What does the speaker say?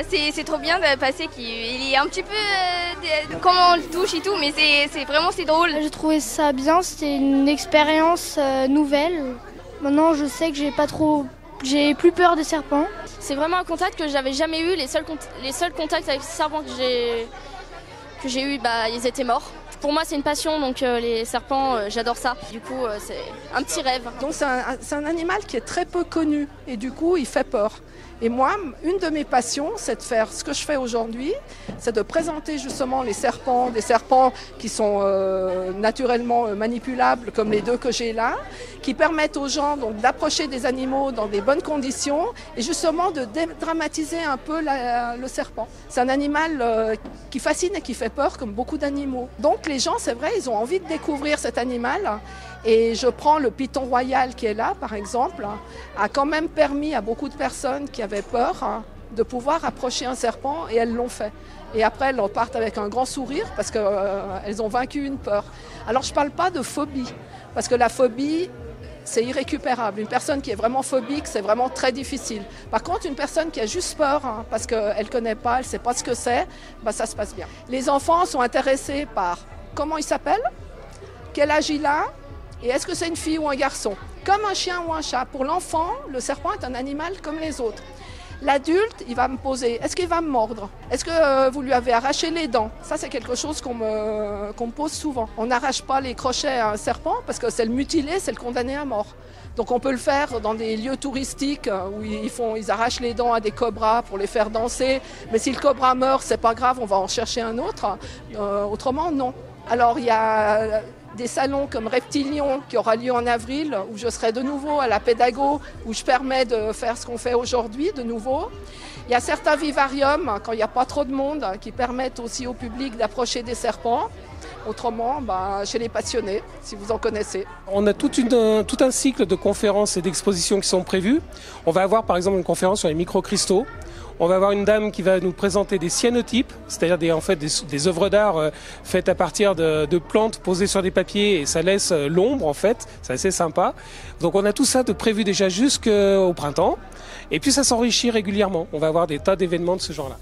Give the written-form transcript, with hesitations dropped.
c'est trop bien de passer qu'il est un petit peu comment on le touche et tout, mais c'est drôle. J'ai trouvé ça bien, c'était une expérience nouvelle. Maintenant je sais que j'ai plus peur des serpents. C'est vraiment un contact que j'avais jamais eu. Les seuls contacts avec les serpents que j'ai eu, ils étaient morts. Pour moi, c'est une passion, donc les serpents, j'adore ça. Du coup, c'est un petit rêve. Donc c'est un animal qui est très peu connu et du coup, il fait peur. Et moi, une de mes passions, c'est de faire ce que je fais aujourd'hui, c'est de présenter justement les serpents, des serpents qui sont naturellement manipulables, comme les deux que j'ai là, qui permettent aux gens donc d'approcher des animaux dans des bonnes conditions et justement de dédramatiser un peu le serpent. C'est un animal qui fascine et qui fait peur, comme beaucoup d'animaux. Donc les gens, c'est vrai, ils ont envie de découvrir cet animal. Et je prends le python royal qui est là, par exemple, a quand même permis à beaucoup de personnes qui avaient peur de pouvoir approcher un serpent et elles l'ont fait. Et après, elles repartent avec un grand sourire parce qu'elles ont vaincu une peur. Alors, je ne parle pas de phobie, parce que la phobie, c'est irrécupérable. Une personne qui est vraiment phobique, c'est vraiment très difficile. Par contre, une personne qui a juste peur, parce qu'elle ne connaît pas, elle ne sait pas ce que c'est, ça se passe bien. Les enfants sont intéressés par comment il s'appelle, quel âge il a, et est-ce que c'est une fille ou un garçon? Comme un chien ou un chat. Pour l'enfant, le serpent est un animal comme les autres. L'adulte, il va me poser, est-ce qu'il va me mordre? Est-ce que vous lui avez arraché les dents? Ça, c'est quelque chose qu'on me pose souvent. On n'arrache pas les crochets à un serpent parce que c'est le mutilé, c'est le condamné à mort. Donc on peut le faire dans des lieux touristiques où ils arrachent les dents à des cobras pour les faire danser. Mais si le cobra meurt, c'est pas grave, on va en chercher un autre. Autrement, non. Alors il y a des salons comme Reptilion qui aura lieu en avril, où je serai de nouveau à la pédago, où je permets de faire ce qu'on fait aujourd'hui de nouveau. Il y a certains vivariums, quand il n'y a pas trop de monde, qui permettent aussi au public d'approcher des serpents. Autrement, chez les passionnés, si vous en connaissez. On a tout un cycle de conférences et d'expositions qui sont prévues. On va avoir par exemple une conférence sur les microcristaux. On va avoir une dame qui va nous présenter des cyanotypes, c'est-à-dire des œuvres d'art faites à partir de plantes posées sur des papiers et ça laisse l'ombre en fait, c'est assez sympa. Donc on a tout ça de prévu déjà jusqu'au printemps et puis ça s'enrichit régulièrement. On va avoir des tas d'événements de ce genre-là.